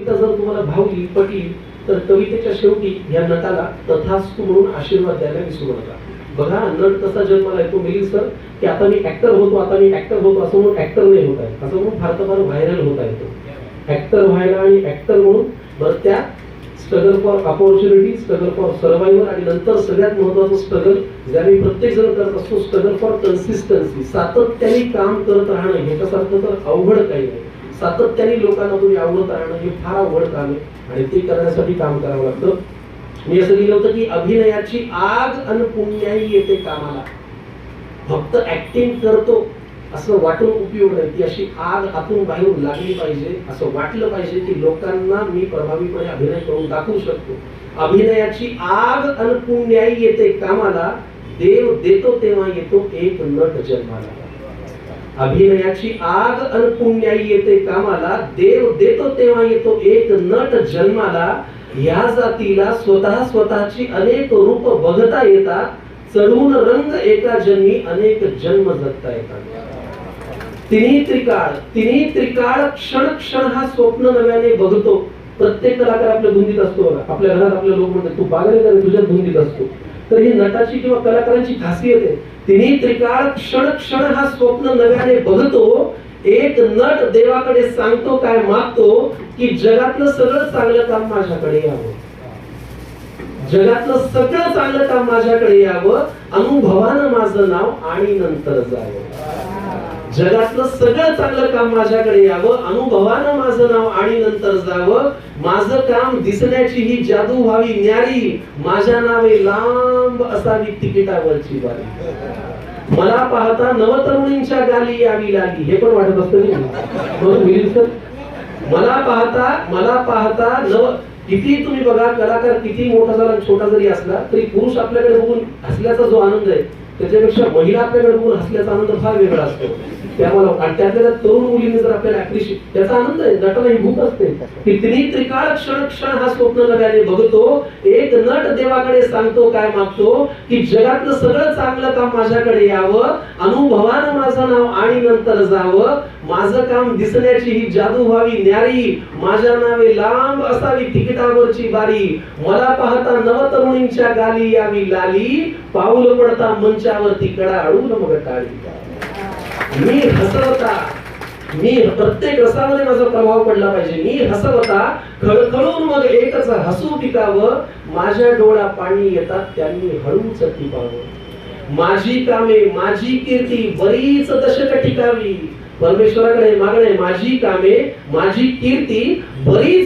कविता जर तुम्हाला भावली पटली तर कवितेच्या शेवटी या नटाला तथास्तु म्हणून आशीर्वाद द्यायला विसरू नका. बघा, नट कसा जन्माला येतो मिलिंद सर, की आता मी ऍक्टर होतो असं म्हणून ऍक्टर नाही होत आहे, असं म्हणून फार तर फार व्हायरल होता येतो. ऍक्टर व्हायला आणि ऍक्टर म्हणून बरं त्या struggle for opportunity, struggle for survival आणि नंतर सगळ्यात महत्वाचं स्ट्रगल जे आम्ही प्रत्येक जण करत असतो, स्ट्रगल फॉर कन्सिस्टन्सी. सातत्याने काम करत राहणं ह्याच्यासारखं तर अवघड काही नाही. सातत्याने लोकांना तुम्ही आवडत राहणं हे फार अवघड काम आहे आणि ते करण्यासाठी काम करावं लागतं. मी असं लिहिलं होतं की अभिनयाची आग अन पुण्याई येते कामाला. फक्त ऍक्टिंग करतो असं वाटून उपयोग नाही, ती अशी आग आतून बाहेरून लागली पाहिजे. असं वाटलं पाहिजे की लोकांना मी प्रभावीपणे अभिनय करून दाखवू शकतो. अभिनयाची आग अन पुण्याई येते कामाला, देव देतो तेव्हा येतो एक नट जन्माला. अभिनयाची आग अन पुण्याई येते कामाला, देव देतो तेव्हा येतो एक नट जन्माला. या जातीला स्वतःची अनेक रूप बघता येतात, चढून रंग एका जन्मी अनेक जन्म जगता येतात. तिन्ही त्रिकाळ क्षण क्षण हा स्वप्न नव्याने बघतो. प्रत्येक कलाकार आपल्या धुंदीत असतो बघा. आपल्या घरात आपले लोक म्हणतात तू पागल आहे, तुझ्या धुंदीत असतो. तर ही नटाची किंवा कलाकारांची खासियत आहे. तिन्ही त्रिकाळ क्षण क्षण हा स्वप्न नव्याने बघतो. एक नट देवाकडे सांगतो काय मागतो, की जगातलं सगळं चांगलं काम माझ्याकडे यावं. जगातलं सगळं चांगलं काम माझ्याकडे यावं, अनुभवानं माझं नाव आणि नंतर जावं. जगातलं सगळं चांगलं काम माझ्याकडे यावं, अनुभवानं माझं नाव आणि नंतर जावं. माझं काम दिसण्याची ही जादू व्हावी न्यारी, माझ्या नावे लांब असावी तिकिटावरची बारी. मला पाहता नवतरुणींच्या गाली यावी लागली. हे पण वाटत असतं. मला पाहता नव किती तुम्ही बघा, कलाकार किती मोठा झाला छोटा जरी असला तरी पुरुष आपल्याकडे बघून हसल्याचा जो आनंद आहे त्याच्यापेक्षा महिला आपल्याकडे बघून हसल्याचा आनंद फार वेगळा असतो. त्यामुळे त्यातल्या तरुण मुलींनी जर आपल्याला अप्रिशिएट, त्याचा आनंद आहे. नटाला ही भूक असते की तिन्ही त्रिकाळ क्षण क्षण हा स्वप्न नव्याने बघतो. एक नट देवाकडे सांगतो काय मागतो, की जगातलं सगळं चांगलं काम माझ्याकडे यावं, अनुभवानं माझं नाव आणि नंतर जावं. माझं काम दिसण्याची ही जादू व्हावी न्यारी, माझ्या नावे लांब असावी तिकिटावरची बारी. मला पाहता नवतरुणींच्या गाली यावी लाली, पाऊल पडता मंचावरती कडा अडून मग टाळी. मी हसवता, मी प्रत्येक रसामध्ये माझा प्रभाव पडला पाहिजे. मी हसवता खळखळून मग एकच हसू पिकावं, माझ्या डोळा पाणी येतात त्यांनी हळूच टिपावं. माझी कामे माझी कीर्ती बरीच दशक टिकावी. परमेश्वराकडे मागणे माझी कामे माझी कीर्ती बरीच